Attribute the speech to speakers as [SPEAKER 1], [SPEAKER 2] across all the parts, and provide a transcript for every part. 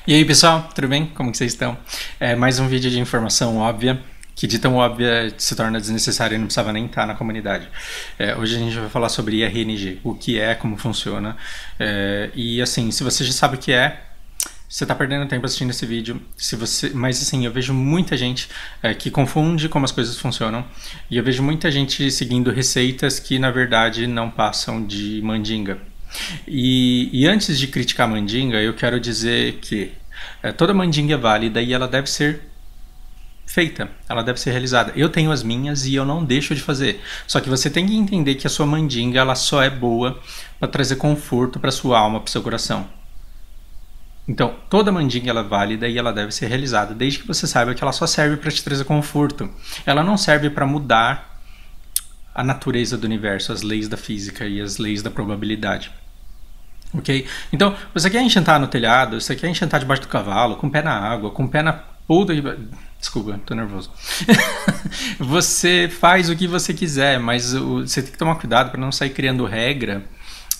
[SPEAKER 1] E aí pessoal, tudo bem? Como que vocês estão? Mais um vídeo de informação óbvia, que de tão óbvia se torna desnecessária e não precisava nem estar na comunidade. Hoje a gente vai falar sobre IRNG, o que é, como funciona. E assim, se você já sabe o que é, você está perdendo tempo assistindo esse vídeo. Mas assim, eu vejo muita gente que confunde como as coisas funcionam. E eu vejo muita gente seguindo receitas que na verdade não passam de mandinga. E antes de criticar a mandinga, eu quero dizer que toda mandinga é válida e ela deve ser feita, ela deve ser realizada. Eu tenho as minhas e eu não deixo de fazer. Só que você tem que entender que a sua mandinga ela só é boa para trazer conforto para sua alma, para o seu coração. Então, toda mandinga ela é válida e ela deve ser realizada, desde que você saiba que ela só serve para te trazer conforto. Ela não serve para mudar a natureza do universo, as leis da física e as leis da probabilidade. Ok? Então, você quer enchantar no telhado, você quer enchantar debaixo do cavalo, com o pé na água, com o pé na puta... Desculpa, tô nervoso. Você faz o que você quiser, mas você tem que tomar cuidado para não sair criando regra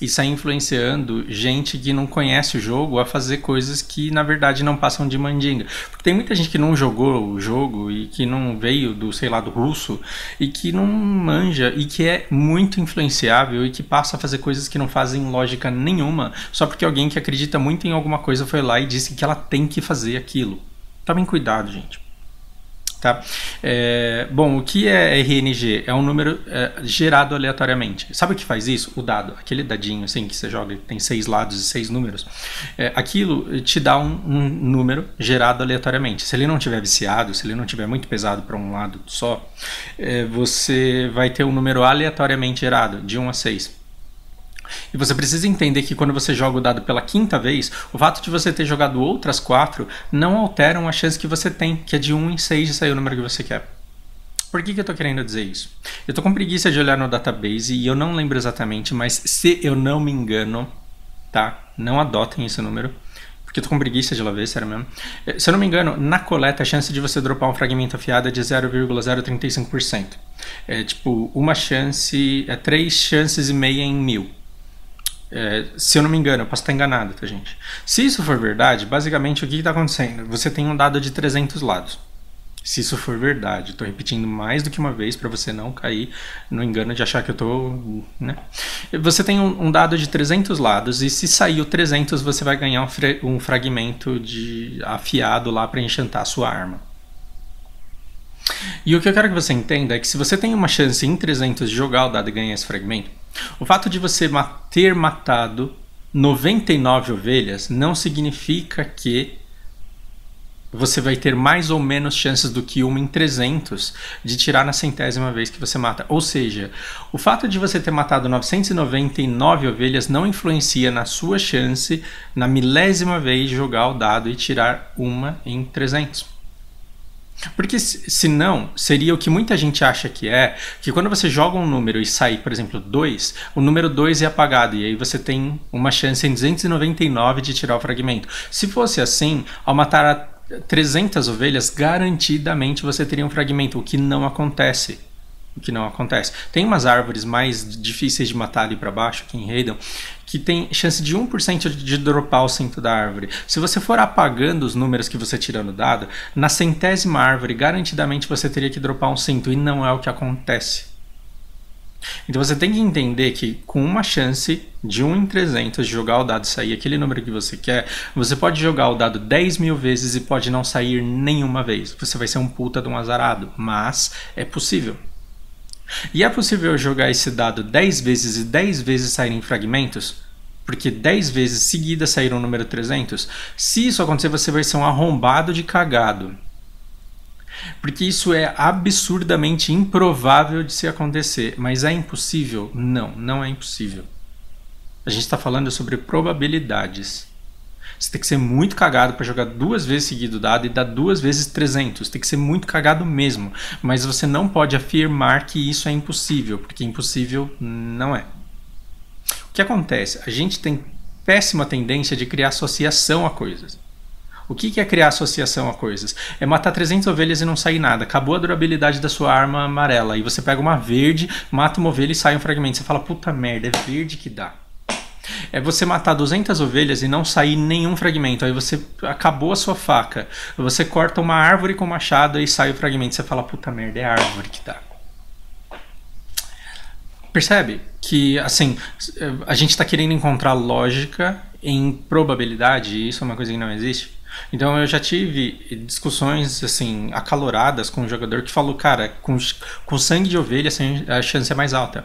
[SPEAKER 1] e sair influenciando gente que não conhece o jogo a fazer coisas que na verdade não passam de mandinga. Porque tem muita gente que não jogou o jogo e que não veio do, sei lá, do russo e que não manja e que é muito influenciável e que passa a fazer coisas que não fazem lógica nenhuma só porque alguém que acredita muito em alguma coisa foi lá e disse que ela tem que fazer aquilo. Tomem cuidado, gente. Tá? Bom, o que é RNG? É um número gerado aleatoriamente. Sabe o que faz isso? O dado, aquele dadinho assim que você joga, tem 6 lados e 6 números. Aquilo te dá um número gerado aleatoriamente. Se ele não tiver viciado, se ele não tiver muito pesado para um lado só, você vai ter um número aleatoriamente gerado, de 1 a 6. E você precisa entender que quando você joga o dado pela quinta vez, o fato de você ter jogado outras 4 não alteram a chance que você tem, que é de 1 em 6 de sair o número que você quer. Por que eu estou querendo dizer isso? Eu estou com preguiça de olhar no database e eu não lembro exatamente, mas se eu não me engano, tá? Não adotem esse número, porque eu tô com preguiça de lá ver, sério mesmo. Se eu não me engano, na coleta a chance de você dropar um fragmento afiado é de 0,035%. Tipo, uma chance, 3 chances e meia em 1000. Se eu não me engano, eu posso estar enganado, tá, gente? Se isso for verdade, basicamente o que está acontecendo? Você tem um dado de 300 lados. Se isso for verdade, estou repetindo mais do que uma vez para você não cair no engano de achar que eu estou... né? Você tem um dado de 300 lados e se sair o 300 você vai ganhar um fragmento de afiado lá para enchantar a sua arma. E o que eu quero que você entenda é que se você tem uma chance em 300 de jogar o dado e ganhar esse fragmento, o fato de você ter matado 99 ovelhas não significa que você vai ter mais ou menos chances do que uma em 300 de tirar na 100ª vez que você mata. Ou seja, o fato de você ter matado 999 ovelhas não influencia na sua chance na 1000ª vez de jogar o dado e tirar uma em 300. Porque senão, seria o que muita gente acha que quando você joga um número e sai, por exemplo, 2, o número 2 é apagado e aí você tem uma chance em 299 de tirar o fragmento. Se fosse assim, ao matar 300 ovelhas, garantidamente você teria um fragmento, o que não acontece. O que não acontece. Tem umas árvores mais difíceis de matar ali para baixo, aqui em Raiden, que tem chance de 1% de dropar o centro da árvore. Se você for apagando os números que você tira no dado, na 100ª árvore, garantidamente você teria que dropar um cento, e não é o que acontece. Então você tem que entender que com uma chance de 1 em 300 de jogar o dado e sair aquele número que você quer, você pode jogar o dado 10.000 vezes e pode não sair nenhuma vez. Você vai ser um puta de um azarado, mas é possível. E é possível jogar esse dado 10 vezes e 10 vezes saírem fragmentos? Porque 10 vezes seguidas saíram o número 300? Se isso acontecer, você vai ser um arrombado de cagado. Porque isso é absurdamente improvável de se acontecer. Mas é impossível? Não, não é impossível. A gente está falando sobre probabilidades. Você tem que ser muito cagado para jogar 2 vezes seguido o dado e dar 2 vezes 300. Tem que ser muito cagado mesmo. Mas você não pode afirmar que isso é impossível, porque impossível não é. O que acontece? A gente tem péssima tendência de criar associação a coisas. O que é criar associação a coisas? É matar 300 ovelhas e não sair nada. Acabou a durabilidade da sua arma amarela. E você pega uma verde, mata uma ovelha e sai um fragmento. Você fala, puta merda, é verde que dá. É você matar 200 ovelhas e não sair nenhum fragmento. Aí você acabou a sua faca. Você corta uma árvore com machado e sai o fragmento. Você fala, puta merda, é a árvore que dá. Percebe que, assim, a gente está querendo encontrar lógica em probabilidade, e isso é uma coisa que não existe. Então eu já tive discussões, assim, acaloradas com um jogador que falou, cara, com sangue de ovelha a chance é mais alta.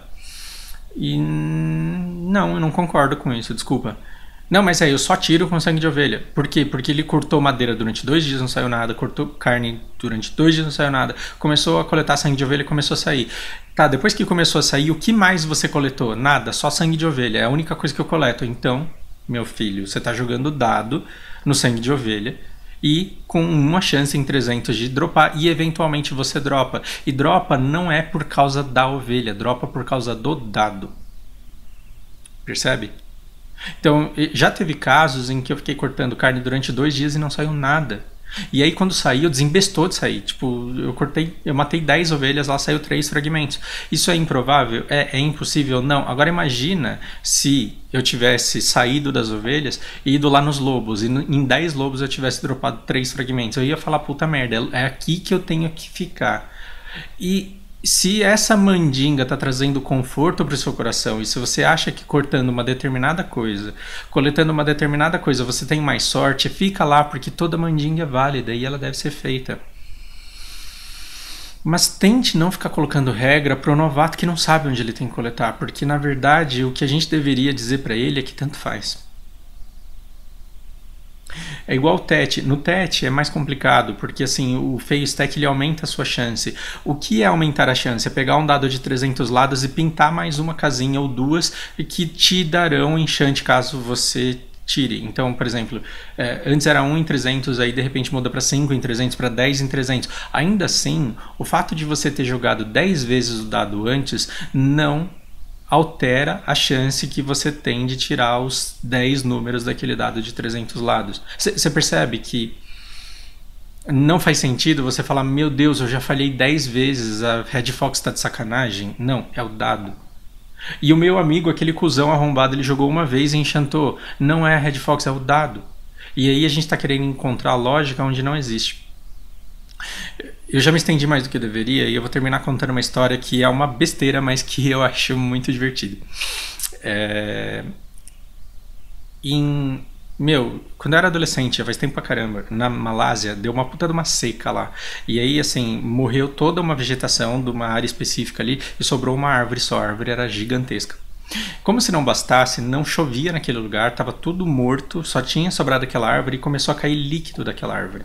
[SPEAKER 1] E não, eu não concordo com isso, desculpa. Não, mas eu só tiro com sangue de ovelha. Por quê? Porque ele cortou madeira durante 2 dias, não saiu nada. Cortou carne durante 2 dias, não saiu nada. Começou a coletar sangue de ovelha e começou a sair. Tá, depois que começou a sair, o que mais você coletou? Nada, só sangue de ovelha. É a única coisa que eu coleto. Então, meu filho, você tá jogando dado no sangue de ovelha e com uma chance em 300 de dropar, e eventualmente você dropa. E dropa não é por causa da ovelha, dropa por causa do dado. Percebe? Então, já teve casos em que eu fiquei cortando carne durante 2 dias e não saiu nada. E aí quando saiu, desembestou de sair. Tipo, eu matei 10 ovelhas, lá saiu 3 fragmentos. Isso é improvável? É impossível? Não. Agora imagina se eu tivesse saído das ovelhas e ido lá nos lobos, e em 10 lobos eu tivesse dropado 3 fragmentos. Eu ia falar, puta merda, é aqui que eu tenho que ficar. E se essa mandinga está trazendo conforto para o seu coração, e se você acha que cortando uma determinada coisa, coletando uma determinada coisa, você tem mais sorte, fica lá, porque toda mandinga é válida e ela deve ser feita. Mas tente não ficar colocando regra para o novato que não sabe onde ele tem que coletar, porque na verdade o que a gente deveria dizer para ele é que tanto faz. É igual o TET. No TET é mais complicado, porque assim, o Fail Stack ele aumenta a sua chance. O que é aumentar a chance? É pegar um dado de 300 lados e pintar mais uma casinha ou duas que te darão enchante caso você tire. Então, por exemplo, antes era 1 em 300, aí de repente muda para 5 em 300, para 10 em 300. Ainda assim, o fato de você ter jogado 10 vezes o dado antes não altera a chance que você tem de tirar os 10 números daquele dado de 300 lados. Você percebe que não faz sentido você falar, meu Deus, eu já falhei 10 vezes, a Red Fox tá de sacanagem? Não, é o dado. E o meu amigo, aquele cuzão arrombado, ele jogou uma vez e enchantou. Não é a Red Fox, é o dado. E aí a gente tá querendo encontrar lógica onde não existe. Eu já me estendi mais do que eu deveria e eu vou terminar contando uma história que é uma besteira, mas que eu acho muito divertida. Quando eu era adolescente, já faz tempo pra caramba, na Malásia, deu uma puta de uma seca lá. E aí, assim, morreu toda uma vegetação de uma área específica ali e sobrou uma árvore só. A árvore era gigantesca. Como se não bastasse, não chovia naquele lugar, tava tudo morto, só tinha sobrado aquela árvore e começou a cair líquido daquela árvore.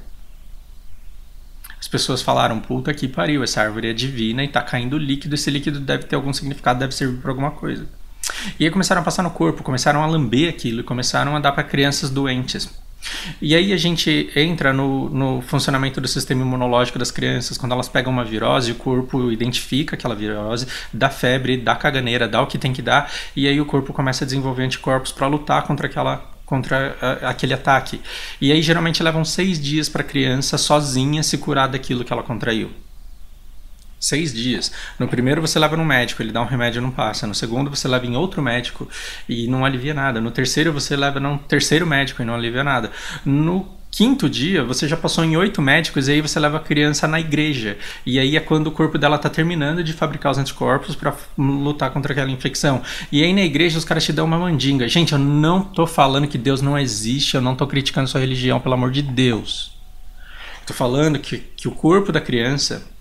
[SPEAKER 1] As pessoas falaram, puta que pariu, essa árvore é divina e tá caindo líquido, esse líquido deve ter algum significado, deve servir para alguma coisa. E aí começaram a passar no corpo, começaram a lamber aquilo e começaram a dar para crianças doentes. E aí a gente entra no funcionamento do sistema imunológico das crianças. Quando elas pegam uma virose, o corpo identifica aquela virose, dá febre, dá caganeira, dá o que tem que dar, e aí o corpo começa a desenvolver anticorpos para lutar contra aquele ataque. E aí geralmente levam 6 dias para a criança sozinha se curar daquilo que ela contraiu. 6 dias. No primeiro você leva no médico, ele dá um remédio e não passa. No segundo você leva em outro médico e não alivia nada. No terceiro você leva num terceiro médico e não alivia nada. No 5º dia você já passou em 8 médicos e aí você leva a criança na igreja. E aí é quando o corpo dela está terminando de fabricar os anticorpos para lutar contra aquela infecção. E aí na igreja os caras te dão uma mandinga. Gente, eu não tô falando que Deus não existe, eu não tô criticando sua religião, pelo amor de Deus. Tô falando que o corpo da criança,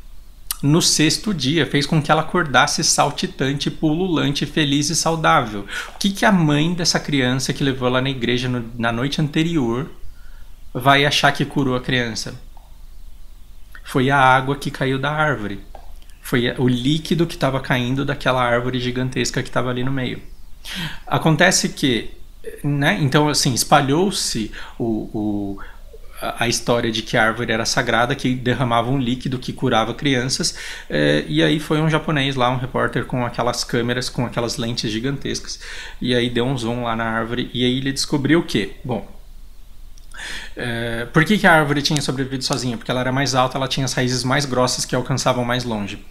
[SPEAKER 1] no 6º dia, fez com que ela acordasse saltitante, pululante, feliz e saudável. O que a mãe dessa criança que levou ela na igreja na noite anterior vai achar que curou a criança? Foi a água que caiu da árvore. Foi o líquido que estava caindo daquela árvore gigantesca que estava ali no meio. Acontece que, né, então assim, espalhou-se a história de que a árvore era sagrada, que derramava um líquido que curava crianças, e aí foi um japonês lá, um repórter com aquelas câmeras, com aquelas lentes gigantescas, e aí deu um zoom lá na árvore, e aí ele descobriu o quê? Bom, Por que a árvore tinha sobrevivido sozinha? Porque ela era mais alta, ela tinha as raízes mais grossas que alcançavam mais longe.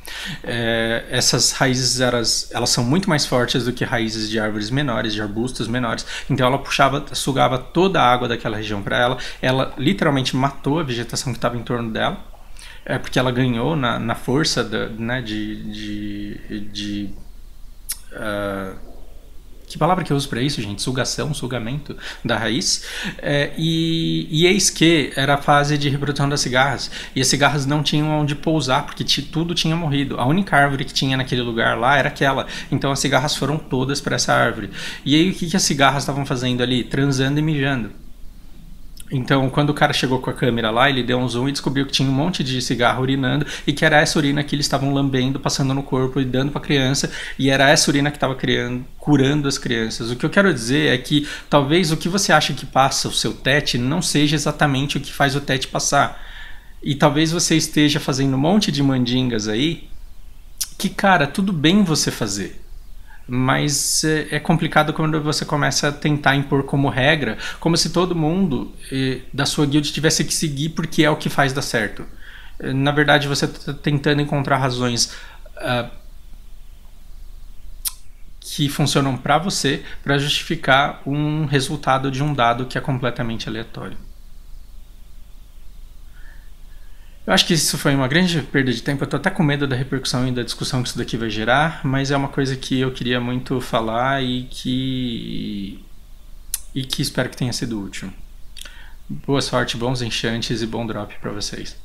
[SPEAKER 1] Essas raízes elas são muito mais fortes do que raízes de árvores menores, de arbustos menores. Então ela sugava toda a água daquela região para ela. Ela literalmente matou a vegetação que estava em torno dela. Porque ela ganhou na força né, que palavra que eu uso para isso, gente? Sugação, sugamento da raiz. E eis que era a fase de reprodução das cigarras. E as cigarras não tinham onde pousar, porque tudo tinha morrido. A única árvore que tinha naquele lugar lá era aquela. Então as cigarras foram todas para essa árvore. E aí o que as cigarras estavam fazendo ali? Transando e mijando. Então, quando o cara chegou com a câmera lá, ele deu um zoom e descobriu que tinha um monte de cigarro urinando e que era essa urina que eles estavam lambendo, passando no corpo e dando para a criança, e era essa urina que estava curando as crianças. O que eu quero dizer é que talvez o que você acha que passa o seu TET não seja exatamente o que faz o TET passar. E talvez você esteja fazendo um monte de mandingas aí que, cara, tudo bem você fazer. Mas é complicado quando você começa a tentar impor como regra, como se todo mundo da sua guild tivesse que seguir porque é o que faz dar certo. Na verdade, você está tentando encontrar razões que funcionam para você para justificar um resultado de um dado que é completamente aleatório. Eu acho que isso foi uma grande perda de tempo. Eu tô até com medo da repercussão e da discussão que isso daqui vai gerar, mas é uma coisa que eu queria muito falar e que espero que tenha sido útil. Boa sorte, bons enchantes e bom drop para vocês.